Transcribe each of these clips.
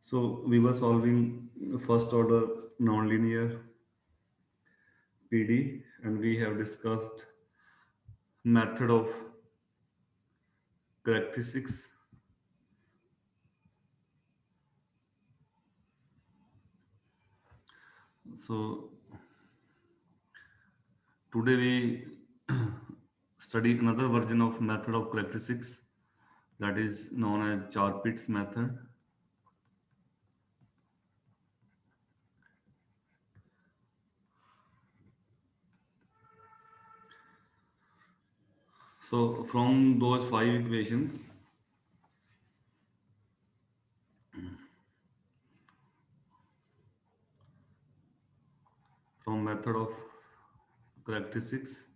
So we were solving first order nonlinear PD, and we have discussed method of characteristics. So today we study another version of method of characteristics, that is known as Charpit's method. So from those five equations, from method of characteristics,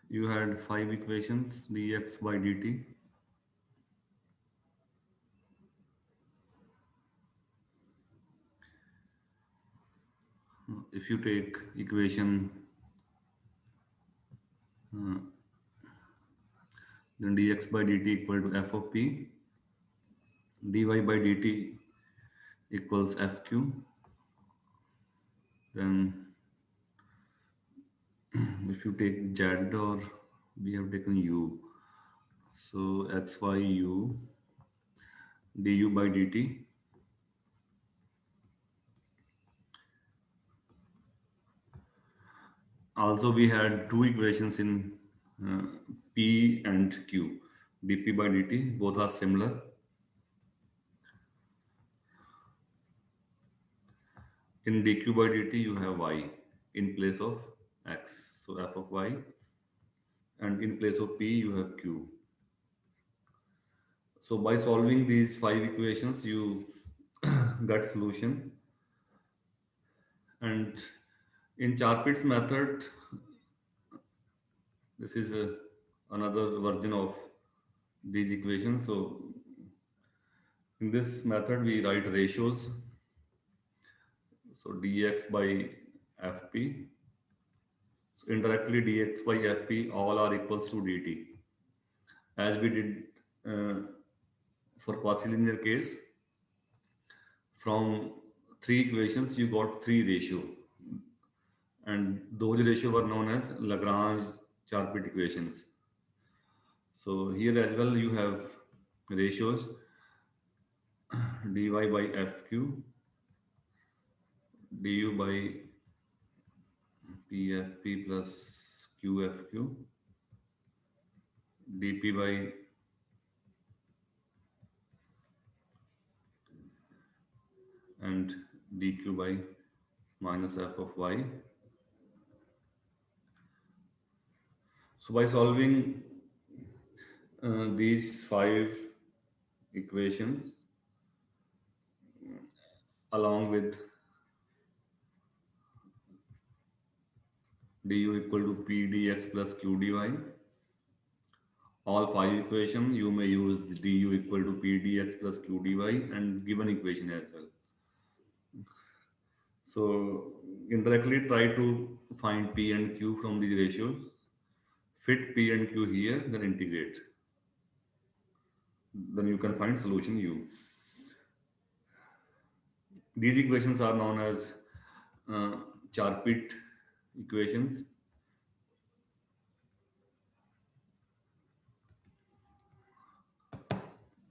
you had five equations dx by dt. If you take equation, uh, then dx by dt equal to f of p, dy by dt equals fq. Then if you take z, or we have taken u, so xy u du by dt. Also we had two equations in uh, p and q, dp by dt, both are similar. In dq by dt you have y in place of x, so f of y, and in place of p you have q. So by solving these five equations you got solution. And in Charpit's method, this is another version of these equations. So in this method we write ratios. So dx by fp. So indirectly dx by fp all are equals to dt. As we did uh, for quasi-linear case, from three equations you got three ratio, and those ratio were known as Lagrange Charpit equations. So here as well you have ratios dy by fq, du by pfp plus qfq, dp by and dq by minus f of y. So by solving these five equations along with du equal to p dx plus q dy, all five equation you may use du equal to p dx plus q dy and given equation as well. So indirectly try to find p and q from these ratios, fit p and q here, then integrate. Then you can find solution u. These equations are known as uh, Charpit equations.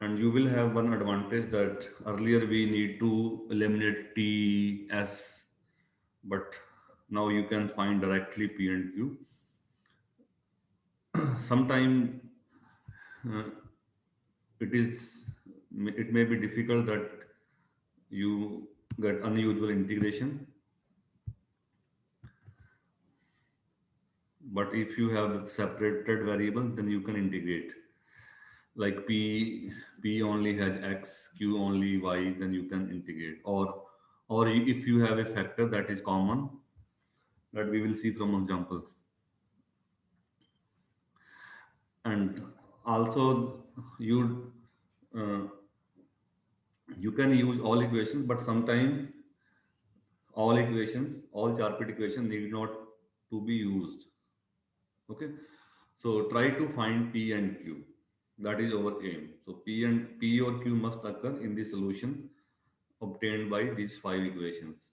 And you will have one advantage that earlier we need to eliminate T, S, but now you can find directly P and Q. Sometime uh, it is it may be difficult that you get unusual integration, but if you have separated variables then you can integrate. Like P only has X, Q only Y, then you can integrate. Or if you have a factor that is common, that we will see from examples. And also you uh, you can use all equations, but sometimes all Charpit equations need not to be used. Okay, so try to find P and Q. That is our aim. So P or Q must occur in the solution obtained by these five equations.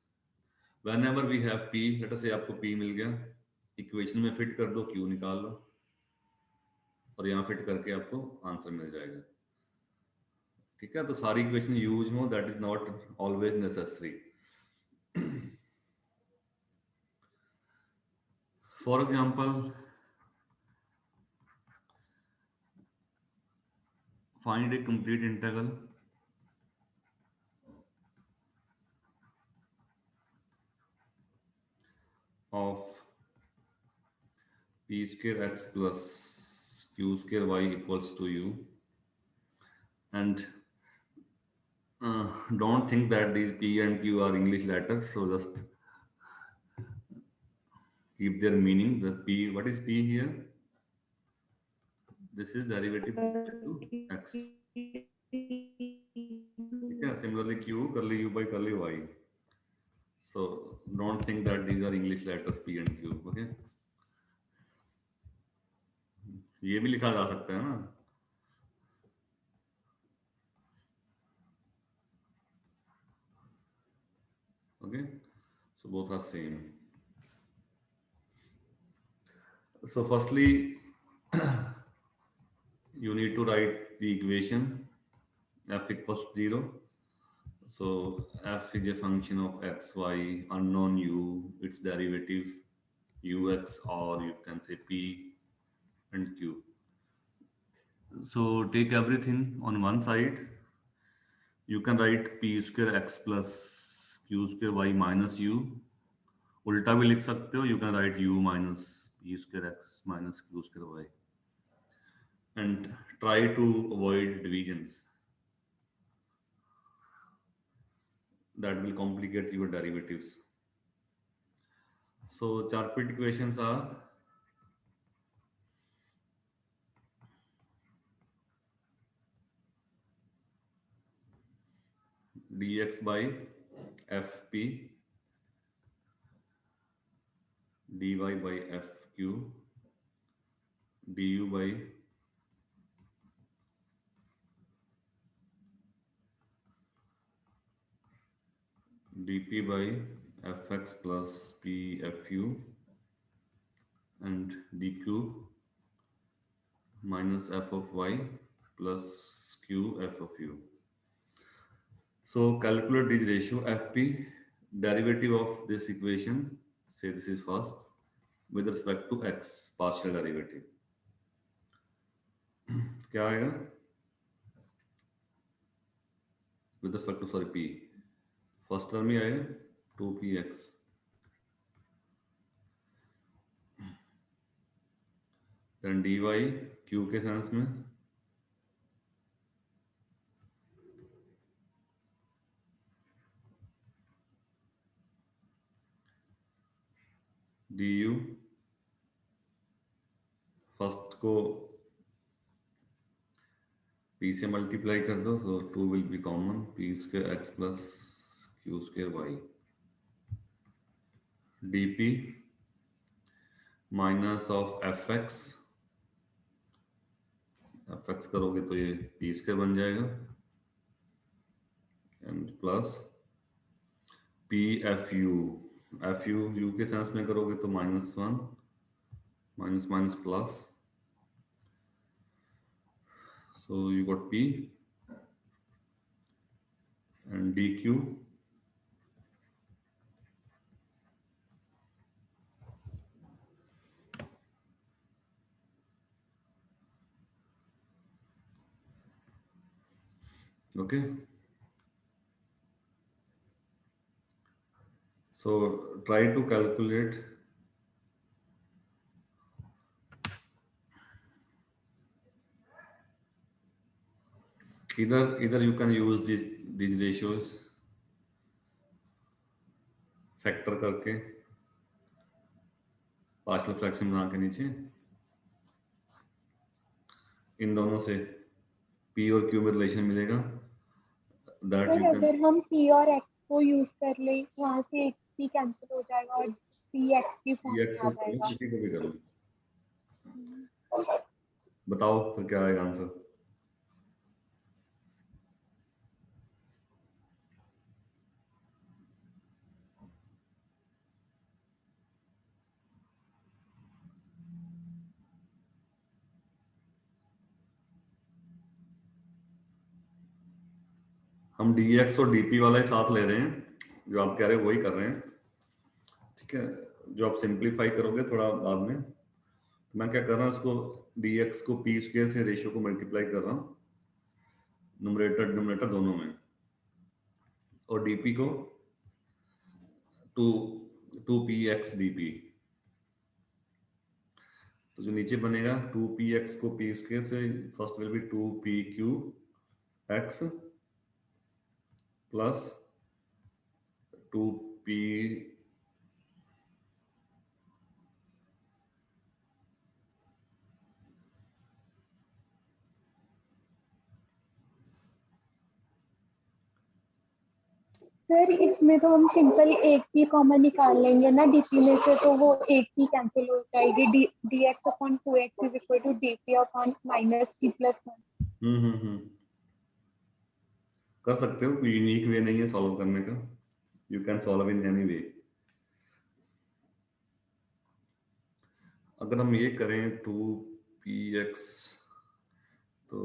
Whenever we have P, let us say आपको P मिल गया, equation में fit कर दो, Q निकाल लो, और यहाँ fit करके आपको आंसर मिल जाएगा. ठीक है, तो सारी इक्वेशन यूज हो, that is not always necessary. For example, find a complete integral of p square x plus q square y equals to u, and don't think that these p and q are English letters, so just keep their meaning. The p, what is p here? This is derivative with respect to x. ठीक है, similarly q curly u by curly y. So don't think that these are English letters p and q. Okay, ये भी लिखा जा सकता है ना. Okay, so both are same. So firstly, you need to write the equation f equals 0. So f is a function of x, y, unknown u, its derivative ux, or you can say p and q. So take everything on one side. You can write p square x plus q square y minus u. उल्टा भी लिख सकते हो. You can write u minus p square x minus q square y. And try to avoid divisions. That will complicate your derivatives. So Charpit equations are dx by fp, dy by fq, du by dp by fx plus pfu, and dq minus f of y plus q f of u. So calculate this ratio fp, derivative of this equation, say this is first, with respect to x, partial derivative. क्या आएगा? With respect to, sorry, p, first term ही आएगा 2px, then dy q के sense में, du, first को p से multiply कर दो, so 2 will be common, p square x plus q square y, dp minus of fx, fx करोगे तो ये p square बन जाएगा, and plus pfu, fu u के सेंस में करोगे तो -1, minus minus plus, so you got p and dq okay. So try to calculate either you can use these ratios factor करके पार्शियल फ्रैक्शन बना के नीचे, इन दोनों से p और q में रिलेशन मिलेगा, दैट सर यू कैन, अगर हम p और x को यूज कर ले, वहां से p कैंसिल हो जाएगा और p x की फॉर्म x में आ को जाएगा. किसी को भी कर लो, बताओ फिर क्या आएगा आंसर। हम dx और dp वाला ही साथ ले रहे हैं, जो आप कह रहे हो वही कर रहे हैं, ठीक है। जो आप सिंप्लीफाई करोगे थोड़ा बाद में, तो मैं क्या कर रहा हूँ, इसको dx को p स्क्वायर से रेशियो को मल्टीप्लाई कर रहा हूँ, नुमरेटर डिनोमिनेटर दोनों में, और dp को two two p x d p. तो जो नीचे बनेगा 2px को p स्क्वायर से, first will be 2pq x plus 2p, sir इसमें तो हम सिंपल एक ही कॉमन निकाल लेंगे ना डीपी में से, तो वो एक ही कैंसिल हो जाएगी। D x upon 2x is equal to d p upon minus p plus 1। कर सकते हो, कोई यूनिक वे नहीं है सॉल्व करने का, you can solve in any way. अगर हम ये करें 2px, तो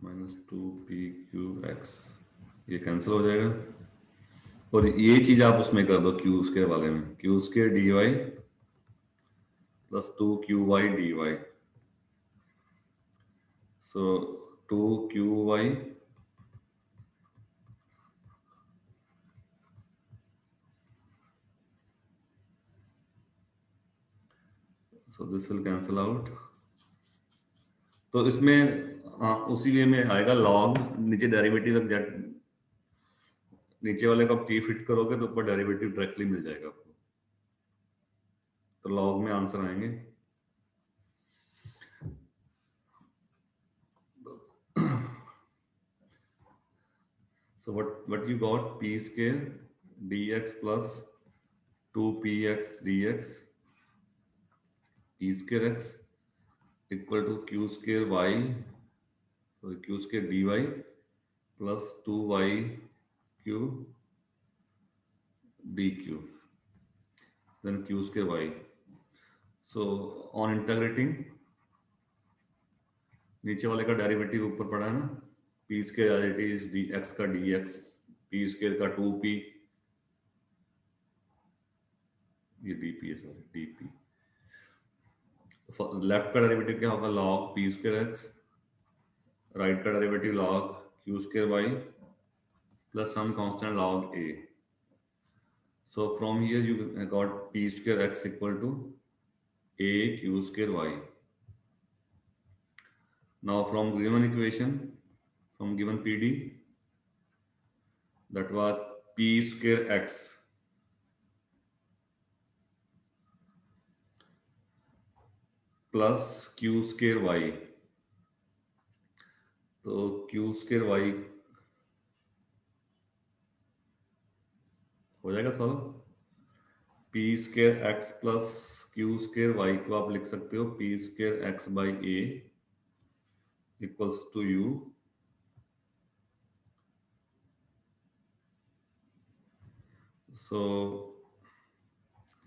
-2pqx, ये कैंसिल हो जाएगा, और ये चीज आप उसमें कर दो क्यू स्क्वायर वाले में, q square d y plus 2qy dy, so 2qy so this will cancel out। तो इसमें उसी वे में आएगा लॉग, नीचे डेरिवेटिव एग्जैक्ट, नीचे वाले को आप टी फिट करोगे तो ऊपर डेरिवेटिव डायरेक्टली मिल जाएगा आपको, तो लॉग में आंसर आएंगे। So what you got, p square dx plus 2px dx p square x equal to q square y, so q square dy plus 2yq dq, then q square y। So on integrating, नीचे वाले का derivative ऊपर पड़ा है ना, P square as it is D X का D X, P square का 2p, ये dp है, सॉरी dp। लेफ्ट का डेरिवेटिव क्या होगा, log P square X, right का derivative log Q square Y plus some constant log A. So from here you got P square X equal to a q square y। Now from given equation, from given PD, that was p square x plus q square y, तो q square y हो जाएगा solve. P square x plus q square y को आप लिख सकते हो p square x by a equals to u, so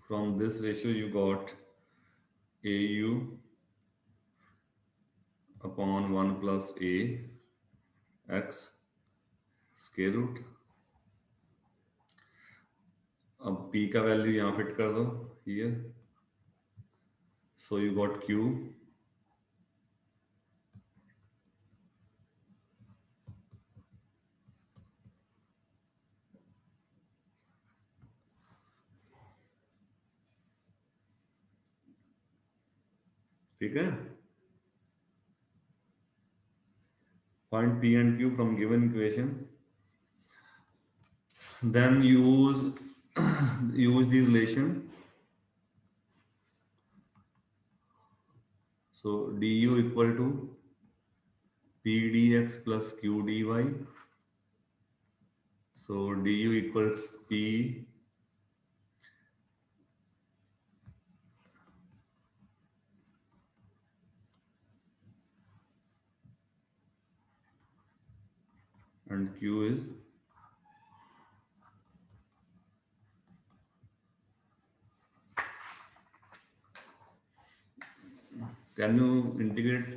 from this ratio you got au upon 1 plus a x square root. अब p का value यहाँ fit कर दो here, so you got q ठीक है। Find p and q from given equation, then use the relation, so du equal to p dx plus q dy, so du equals p and Q is can you integrate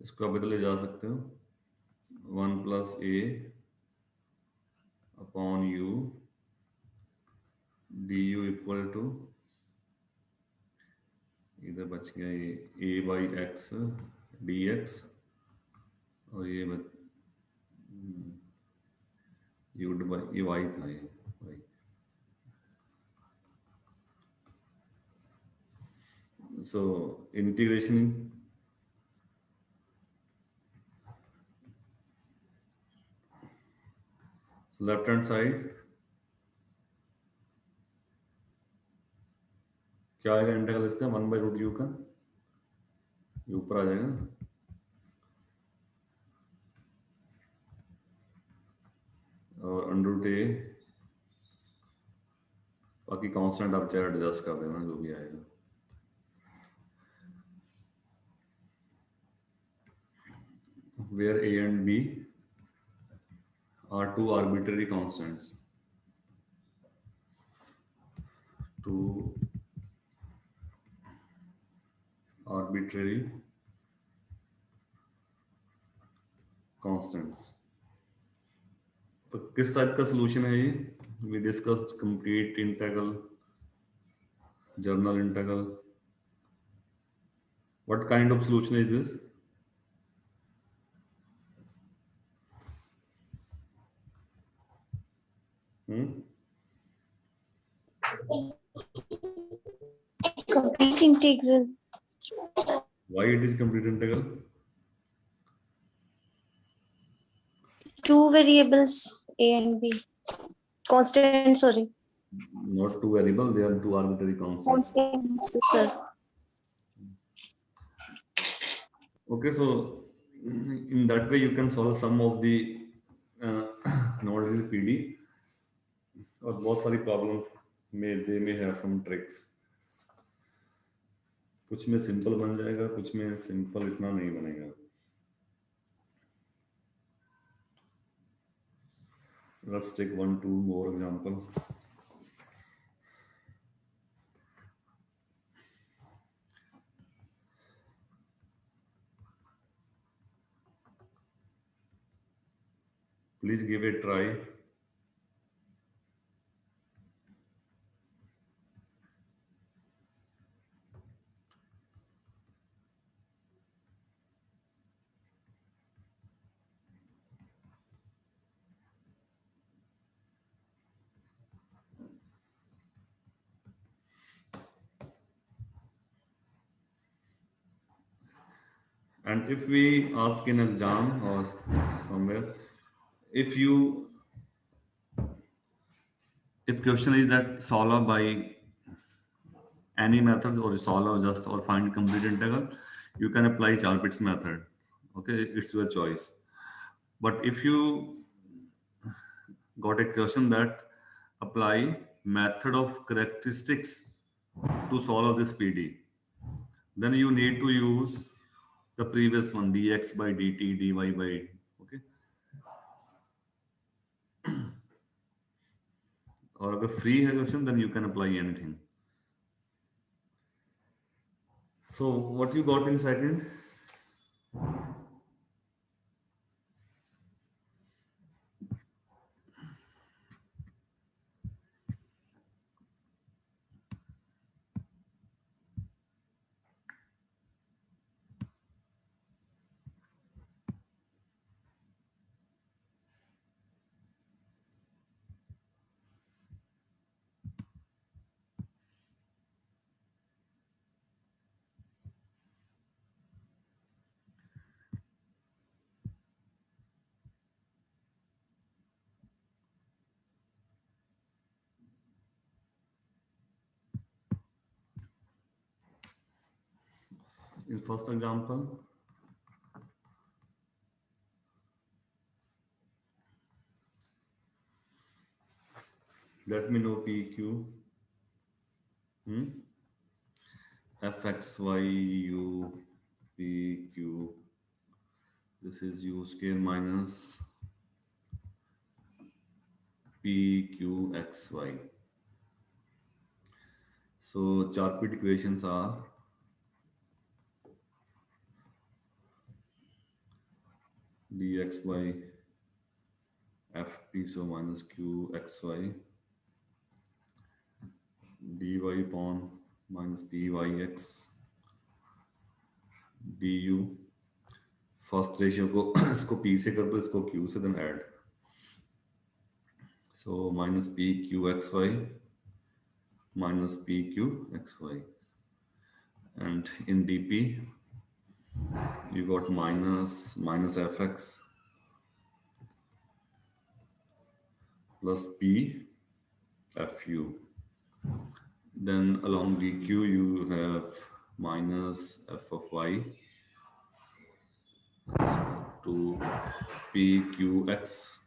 इसको आप इधर ले जा सकते हो 1 plus a upon u du equal to इधर बच गया ये a by x dx और ये u by ये y था ये y. So integration left hand side क्या आएगा इंटीग्रल इसका 1 by root u का ये ऊपर आ जाएगा और अंडर रूट ए बाकी कांस्टेंट आप चाहे एडजस्ट कर देना जो भी आएगा where a and b are two arbitrary constants. Two arbitrary constants. तो किस टाइप का सोल्यूशन है ये we discussed complete integral general integral what kind of solution is this Complete integral. why it is complete integral Two variables a and b. Constant, sorry. not two variable they are two arbitrary constants Constants, sir. okay so in that way you can solve some of the non-linear pd और बहुत सारी problem में दे में have some tricks कुछ में simple बन जाएगा कुछ में सिंपल इतना नहीं बनेगा let's take 1-2 more example please give a try and if we ask in exam or somewhere if you if question is that solve by any methods or solve just or find complete integral you can apply Charpit's method okay it's your choice but if you got a question that apply method of characteristics to solve this PD then you need to use the previous one dx by dt dy by okay और अगर free है question then you can apply anything so what you got in second in first example let me know pq fx y u pq this is u square minus p q x y. So Charpit equations are dx by fp, so minus q x y, dy upon minus py x du. First ratio को इसको p से कर दो, इसको q से, then add. So minus p q x y minus p q x y, and in dp you got minus fx plus p fu. Then along dq you have minus f of y to pqx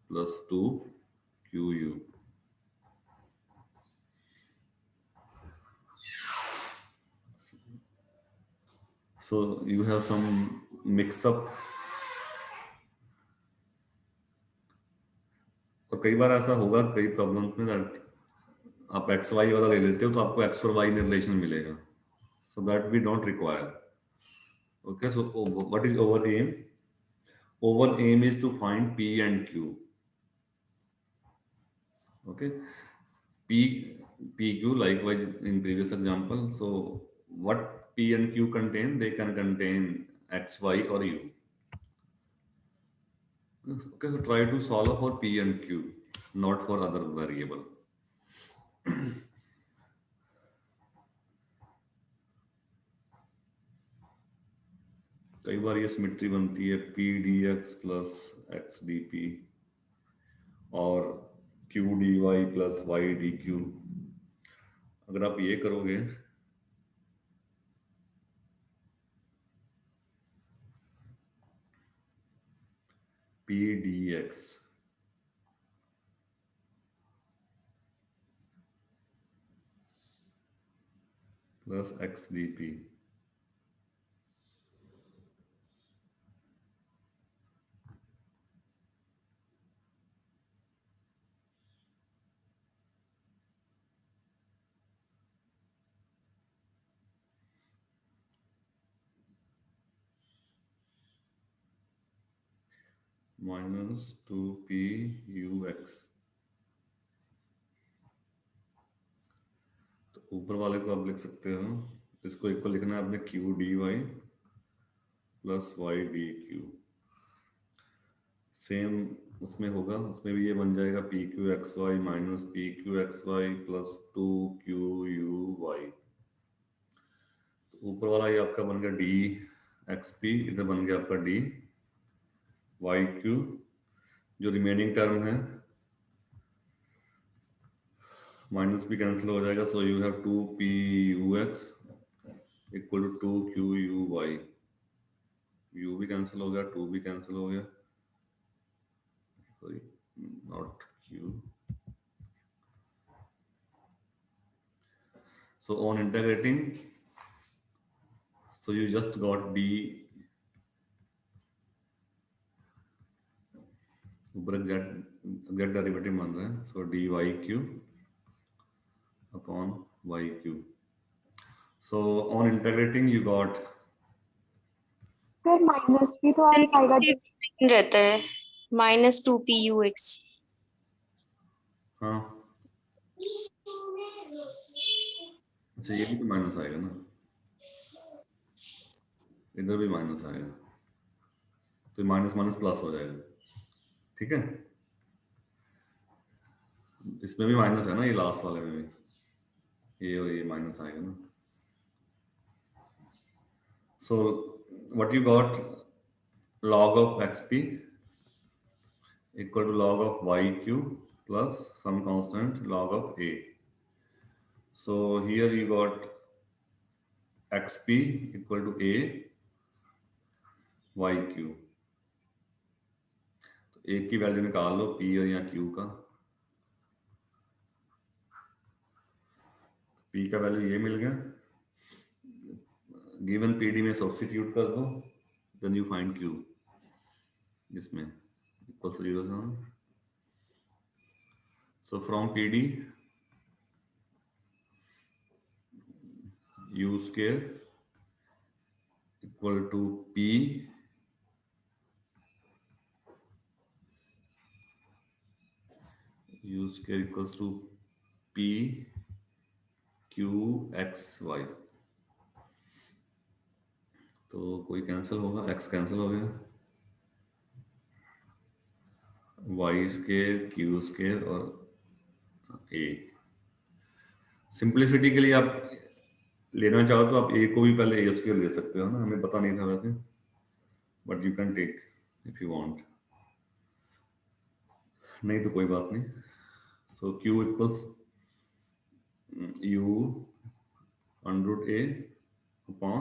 plus 2qu. So you have some mix up. और कई बार ऐसा होगा कई problems में that आप x Y वाला ले लेते हो तो आपको एक्स और वाई में रिलेशन मिलेगा. So that we don't require. Okay, so what is our aim? Our aim is to find p and q. Okay, pq likewise in previous example. So what p and q contain? They can contain x, y or u. Okay, so try to solve for p and q, not for other variable. कई बार ये symmetry बनती है p dx plus x dp और q dy plus y dq. अगर आप ये करोगे p dx plus x dp minus 2p ux. तो ऊपर वाले को आप लिख सकते हो, इसको इक्वल लिखना है आपने q dy plus y dq. Same उसमें होगा, उसमें भी ये बन जाएगा p q x y minus p q x y plus 2qu_y. तो ऊपर वाला ये आपका बन गया डी एक्स पी, इधर बन गया आपका डी वाई क्यू. जो रिमेनिंग टर्म है माइनस भी कैंसिल हो जाएगा. So you have 2pux equal to 2qu_y. u भी कैंसिल हो गया, 2 भी कैंसिल हो गया, sorry not q. So on integrating, so you just got d ऊपर एग्जैक्ट डेरिवेटिव मान रहे हैं. So dy q upon yq. So on integrating you got sir minus भी तो आएगा. रहता है minus 2pux. हाँ अच्छा, ये भी तो माइनस आएगा ना, इधर भी माइनस आएगा तो माइनस माइनस प्लस हो जाएगा. ठीक है, इसमें भी माइनस है ना, ये लास्ट वाले में भी ये और ये माइनस आएगा ना. So what you got, log of xp equal to log of yq plus some constant log of a. So here you got xp equal to a yq. तो a की वैल्यू निकाल लो p और या q का. p का value ये मिल गया, given pd में सब्स्टिट्यूट कर दो, देन यू फाइंड q. इसमें इक्वल टू 0 से। So from PD, U square equal to P U square equals to P Q X Y। तो कोई कैंसिल होगा, X कैंसिल हो गया, Y स्क्वायर Q स्क्वायर और A। सिंप्लिसिटी के लिए आप लेना चाहो तो आप A को भी पहले A स्क्वायर ले सकते हो ना, हमें पता नहीं था वैसे, but you can take if you want, नहीं तो कोई बात नहीं। So Q equals U under root A upon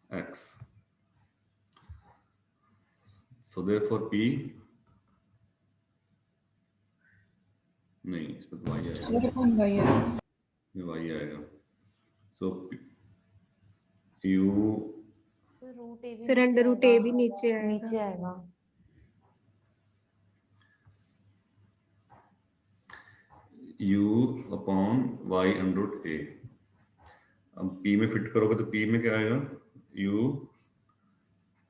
X। So therefore P, नहीं इसमें तो Y आएगा, सर कौन भाई है? ये Y आएगा। So U sir under root A भी नीचे आएगा। आएगा। U upon Y under root A। अब P में फिट करोगे तो P में क्या आएगा, U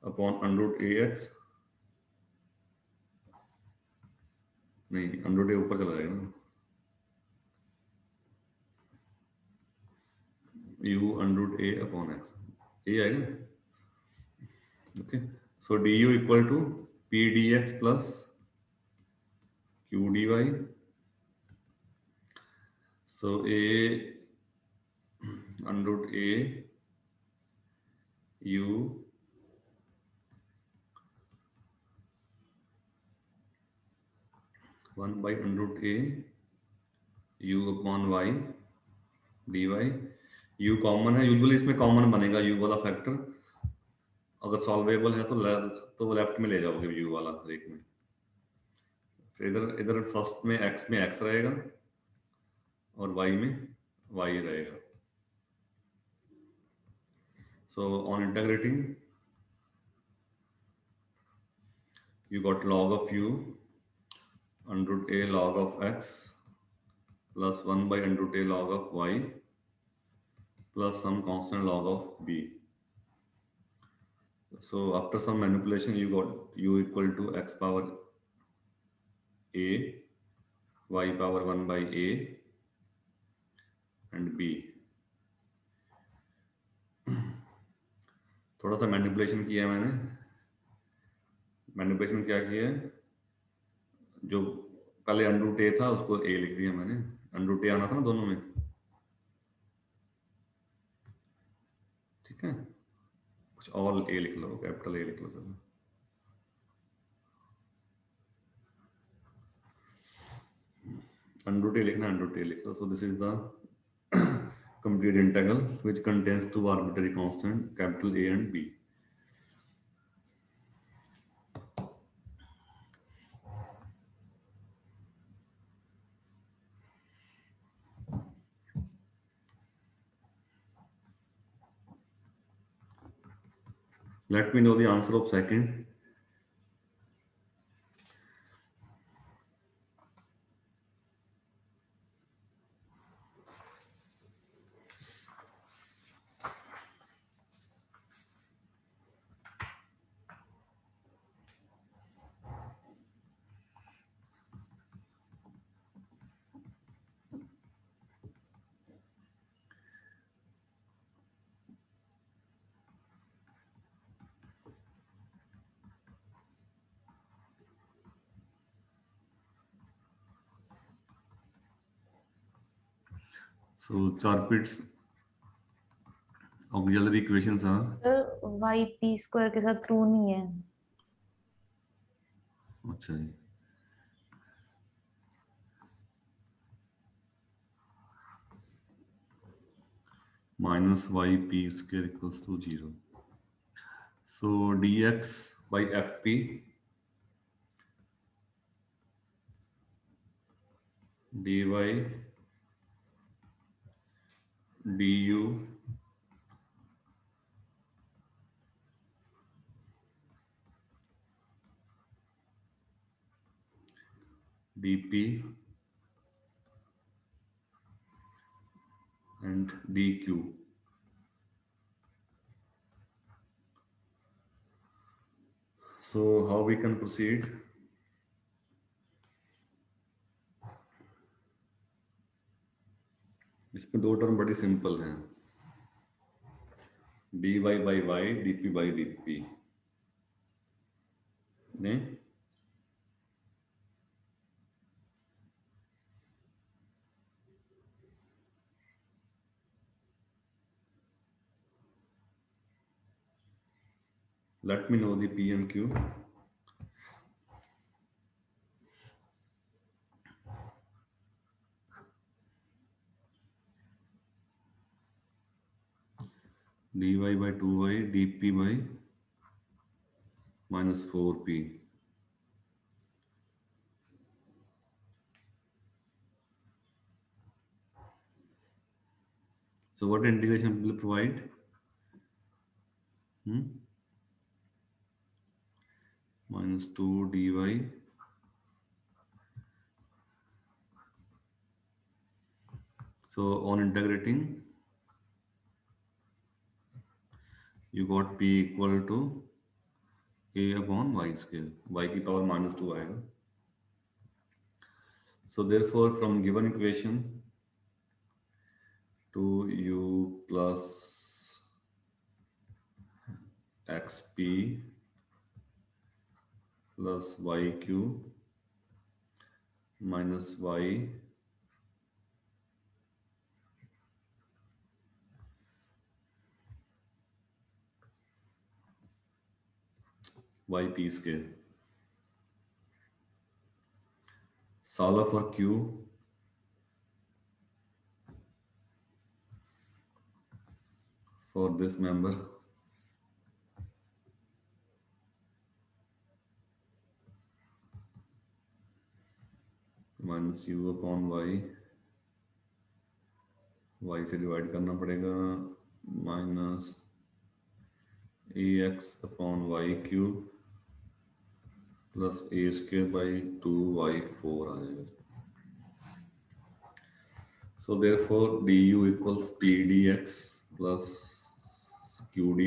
upon under root AX, नहीं अंडर रूट A ऊपर चला जाएगा ना, U under root A upon X, ये आएगा। Okay, so du equal to P dx plus Q dy। So A under root A U one by under root A U upon Y dy। U common है, usually इसमें common बनेगा U वाला factor, अगर solvable है तो वो left में ले जाओगे U वाला एक में। फिर इधर इधर फर्स्ट में X रहेगा और Y में Y रहेगा। So on integrating, you got log of U under root A log of X plus 1 by under root A log of Y plus some constant log of B. So after some manipulation, you got U equal to X power A, Y power 1 by A and B. थोड़ा सा manipulation किया है मैंने। Manipulation क्या किया है, जो पहले अंडर रूट ए था उसको ए लिख दिया मैंने, अंडर रूट ए आना था ना दोनों में, ठीक है, कुछ और ए लिख लो, कैपिटल ए लिख लो, चलो अंडर रूट ए लिखना, अंडर रूट ए लिख लो। So this is the complete integral which contains two arbitrary constant capital A and B. Let me know the answer of second. So Charpit's auxiliary equations are, sir y p square के साथ true नहीं है। अच्छा जी, minus yp square equals to 0. So dx by fp dy du dp and dq. So how we can proceed? इसमें दो term बड़ी simple हैं, dy by y, dp by dp. नहीं, let me know the p and q. dy by 2y, dp by minus 4p. So what integration will provide? Minus 2 dy. So on integrating, you got p equal to a upon y square, y की power minus 2 आएगा. So therefore from given equation, 2u plus xp plus yq minus yp square. Solve for q. For this member, minus u upon y से divide करना पड़ेगा, minus ax upon y cube plus a square by 2y4 आ जाएगा. So therefore du equals p dx plus q dy.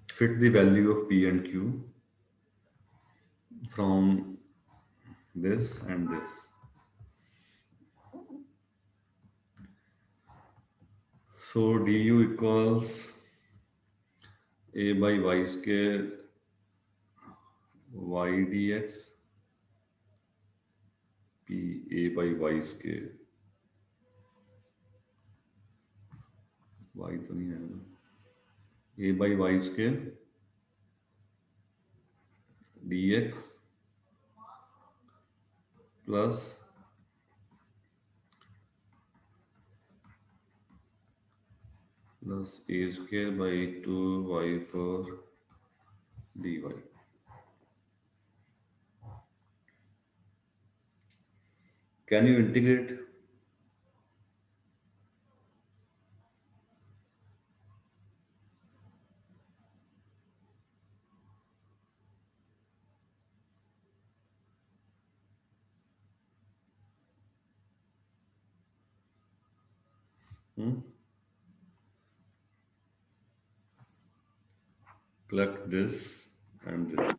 Fit the value of p and q from this and this. So du equals a by y square y dx p a by y square. y तो नहीं है ना, a by y square dx plus a square by 2y4 dy. Can you integrate? Collect this and this.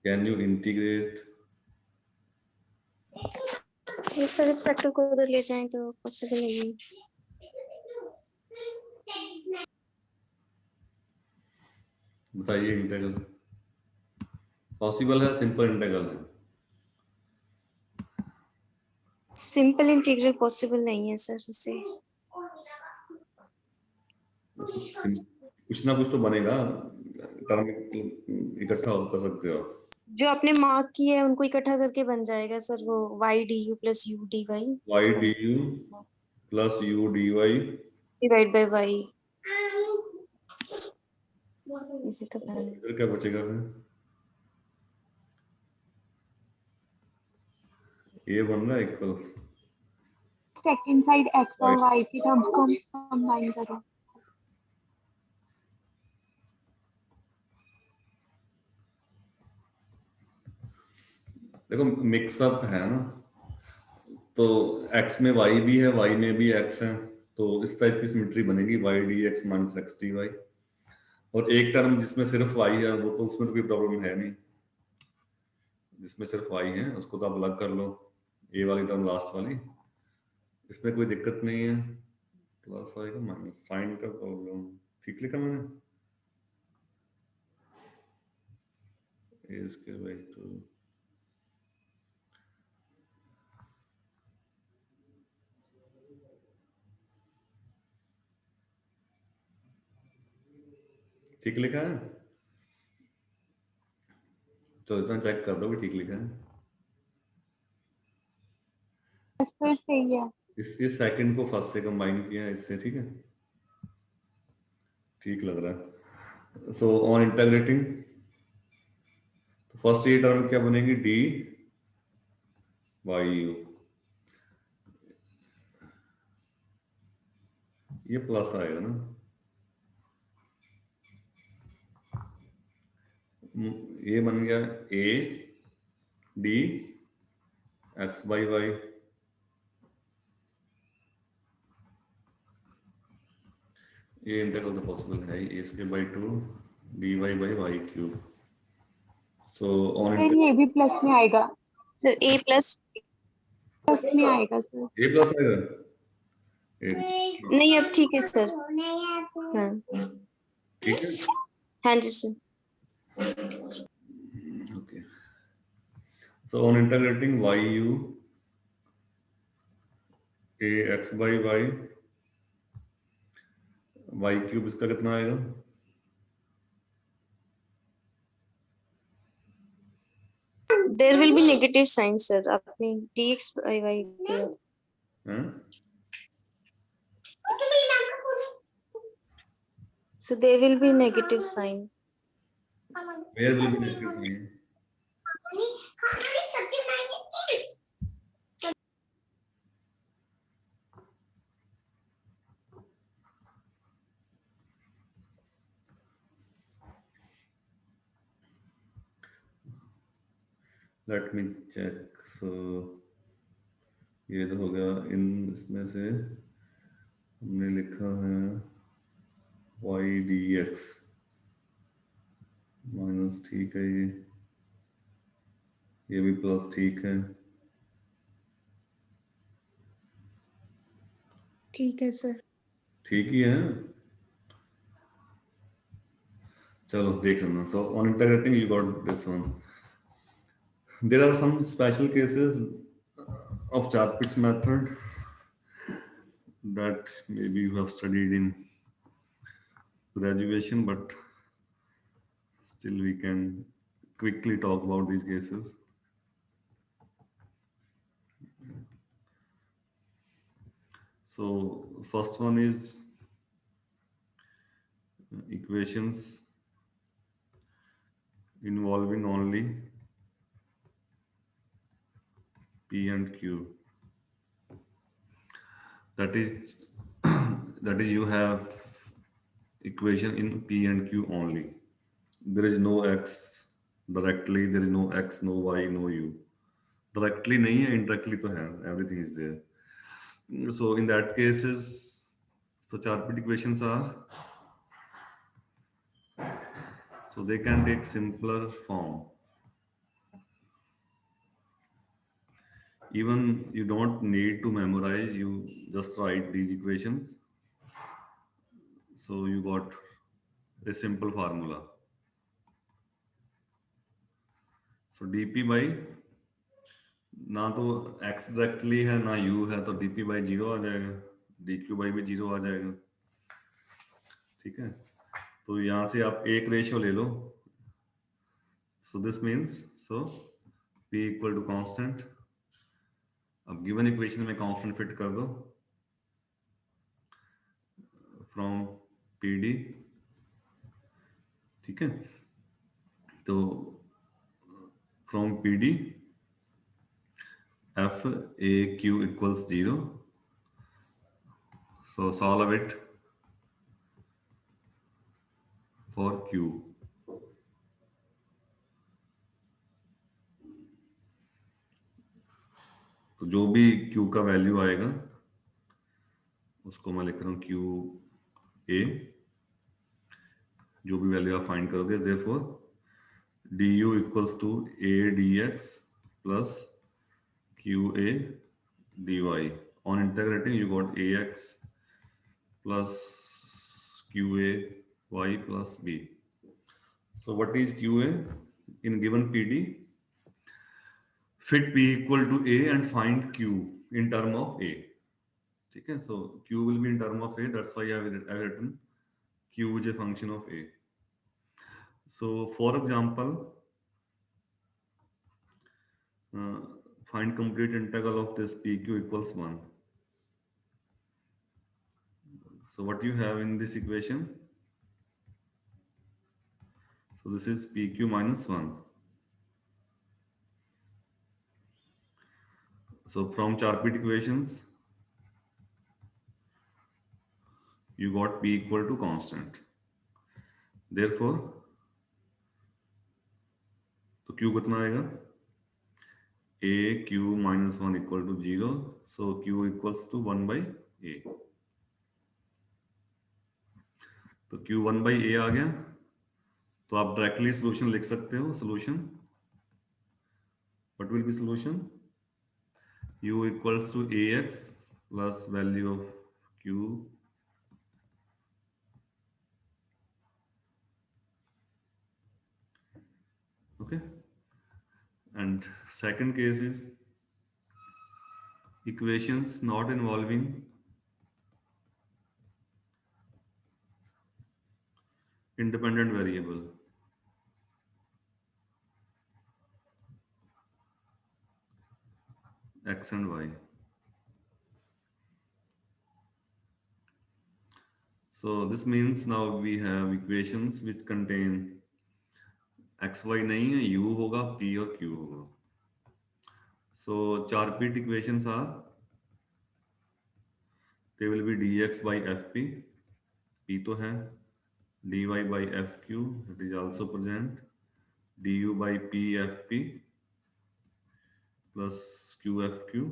Can you integrate? ये sir इस factor को उधर ले जाएं तो पॉसिबल नहीं है. बताइए, इंटीग्रल पॉसिबल है, सिंपल इंटीग्रल है? सिंपल इंटीग्रल पॉसिबल नहीं है सर इसे. कुछ ना कुछ तो बनेगा, टर्म इकट्ठा कर सकते हो. जो आपने मार्क किया है उनको इकट्ठा करके बन जाएगा सर वो y du plus u dy y du plus u dy divide by y. इसे तो करना है. फिर क्या बचेगा? फिर ये बन रहा है इक्वल सेकंड साइड x और y की टर्म्स को कंबाइन करो। देखो मिक्सअप है ना, तो x में y भी है, y में भी x है, तो इस टाइप की सिमेट्री बनेगी y dx minus x dy। और एक टर्म जिसमें सिर्फ y है वो तो उसमें तो कोई प्रॉब्लम है नहीं, जिसमें सिर्फ y है उसको तो आप अलग कर लो, a वाली टर्म लास्ट वाली, इसमें कोई दिक्कत नहीं है। प्लस आएगा माइनस साइन का प्रॉब्लम, ठीक लिखा मैंने, a स्क्वायर बाई 2। ठीक लिखा है, तो इतना चेक कर दो कि ठीक लिखा है। सर सही है। इस सेकंड को फर्स्ट से कंबाइन किया है इससे, ठीक है, ठीक लग रहा है। सो ऑन इंटीग्रेटिंग, तो फर्स्ट ये टर्म क्या बनेगी, डी वाई यू, ये प्लस आएगा ना, ये बन गया A D X by Y, ये इंटीग्रल तो पॉसिबल है ही, A square by 2 D Y by Y cube. So on sir ये भी प्लस में आएगा, सर a प्लस, प्लस में आएगा सर। ए प्लस आएगा, नहीं अब ठीक है सर। हाँ ठीक है, हाँ जी sir. Okay. So on integrating Y U A X by Y, Y cube इसका कितना आएगा, there will be negative sign sir, आपने dx by y किया। हैं? So there will be negative sign. Where will be negative sign? Let me check. So ये तो हो गया, इन इसमें से हमने लिखा है y dx माइनस, ठीक है, ये भी प्लस, ठीक है, ठीक है सर। ठीक ही है, चलो देख लेना। सो on integrating you got this one. There are some special cases of Charpit's method that maybe you have studied in graduation, but still we can quickly talk about these cases. So first one is equations involving only P and Q. That is that is you have equation in P and Q only. There is no x directly, there is no x, no y, no u. Directly nahi hai, indirectly to hai, everything is there. So in that cases, so Charpit equations are, so they can take simpler form. Even you don't need to memorize, you just write these equations. So you got a simple formula. So dp by, ना तो x directly है ना u है, तो dp by 0 आ जाएगा, dq by भी 0 आ जाएगा, ठीक है। तो यहाँ से आप एक रेशियो ले लो, so this means so p equal to constant। अब गिवन इक्वेशन में कांस्टेंट फिट कर दो फ्रॉम pd, ठीक है, तो from pd f a q equals 0 So solve it for Q. तो जो भी Q का वैल्यू आएगा उसको मैं लिख रहा हूँ QA, जो भी वैल्यू आप फाइंड करोगे, therefore du equals to A dx plus QA dy. On integrating you got AX plus QA y plus B. So what is QA in given PD? Fit P equal to A and find Q in term of A. ठीक है, so Q will be in term of A, that's why I have written Q is a function of A. So for example, find complete integral of this PQ equals 1. So what you have in this equation? So this is PQ minus 1. So from Charpit equations, you got P equal to constant. Therefore, तो Q कितना आएगा? A Q minus 1 equal to 0. So Q equals to 1 by A. तो Q 1 by A आ गया, तो आप directly solution लिख सकते हो. Solution, what will be solution? U equals to AX plus value of Q okay. And second case is equations not involving independent variable. X and Y. So this means now we have equations which contain x, y नहीं है, u होगा, p और q होगा. So Charpit equations are, they will be dx by fp, p तो है, dy by fq, it is also present, du by p fp plus qfq,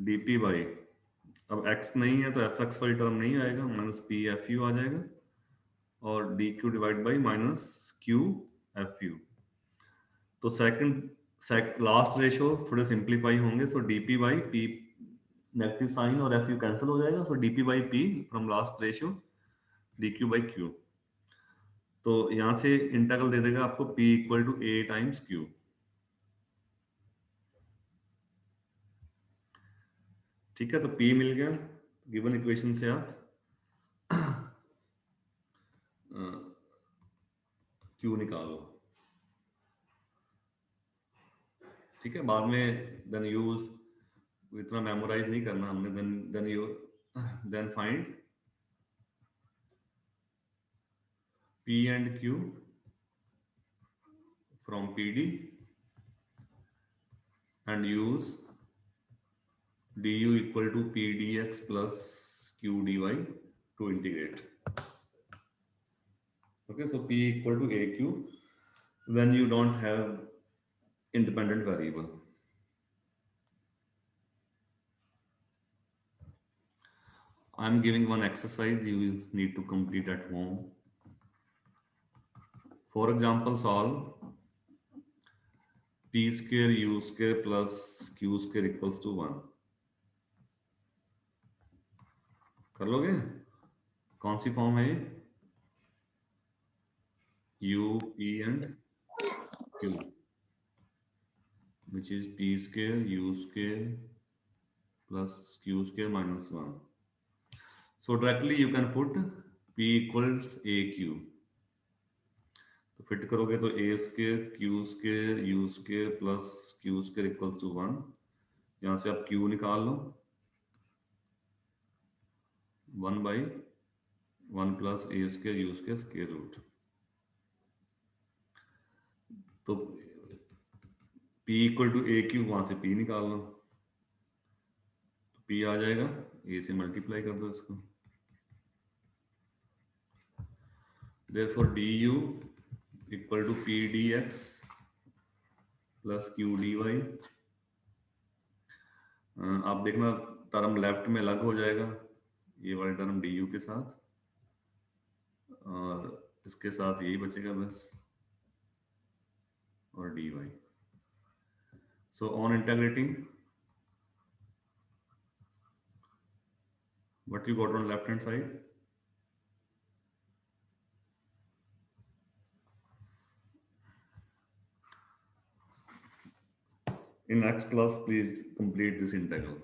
dp by, अब x नहीं है तो fx वाली टर्म नहीं आएगा, माइनस पी एफ यू आ जाएगा, और D Q divide by minus Q F U. तो सेकंड लास्ट रेशियो थोड़े सिंप्लीफाई होंगे. So DP by P, negative sign और एफ यू कैंसिल हो जाएगा. So DP by P from last ratio D Q by Q. तो यहां से integral दे देगा आपको p equal to a times q. ठीक है, तो p मिल गया. गिवन इक्वेशन से आप q निकालो. ठीक है, बाद में देन यूज, इतना मेमोराइज नहीं करना हमने. Then find P and Q from PD and use du equal to P dx plus Q dy to integrate. Okay, so P equal to AQ when you don't have independent variable. I'm giving one exercise you need to complete at home. For example, solve p square u square plus q square equals to 1. कर लोगे? कौन सी form है ये? u, p and q, which is p square u square plus q square minus 1. So directly you can put p equals aq. तो फिट करोगे तो a square q square u square plus q square equals to 1. यहाँ से आप q निकाल लो, 1 by 1 plus a square u square square root. तो p equal to a cube, वहां से p निकाल लो, तो p आ जाएगा ए से मल्टीप्लाई कर दो इसको। Therefore du equal to p dx plus q dy। आप देखना टर्म लेफ्ट में अलग हो जाएगा, ये वाला टर्म du के साथ, और इसके साथ यही बचेगा बस, और dy। So on integrating, what you got on left hand side? In next class, please complete this integral.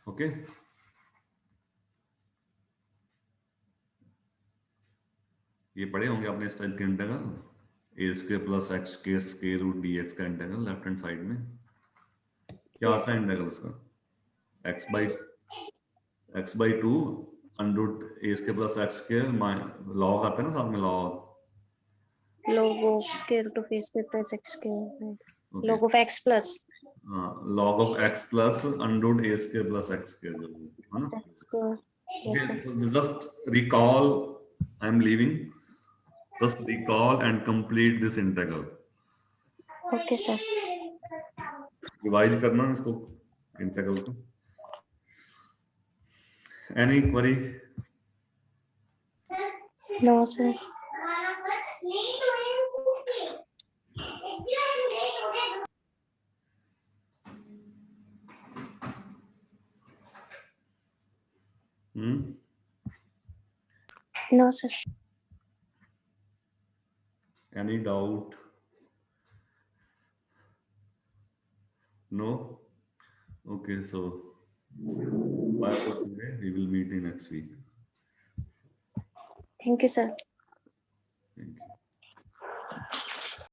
Okay. ये पढ़े होंगे आपने इस टाइप के इंटीग्रल, ए स्क्वायर प्लस एक्स के स्क्वायर रूट डी एक्स का इंटीग्रल लेफ्ट हैंड साइड में क्या आता है इंटीग्रल इसका, x by two under A square plus x square, log आता है ना साथ में, log of square root of a square plus x square, log of x plus log of x plus under a square plus x square, है ना? x square. Yes, Okay, sir. so just recall, I'm leaving. Just recall and complete this integral. Okay, sir. Revise करना इसको, integral को. Any query? No, sir. No, sir. Any doubt? No? Okay, so bye for today. We will meet in next week. Thank you, sir. Thank you.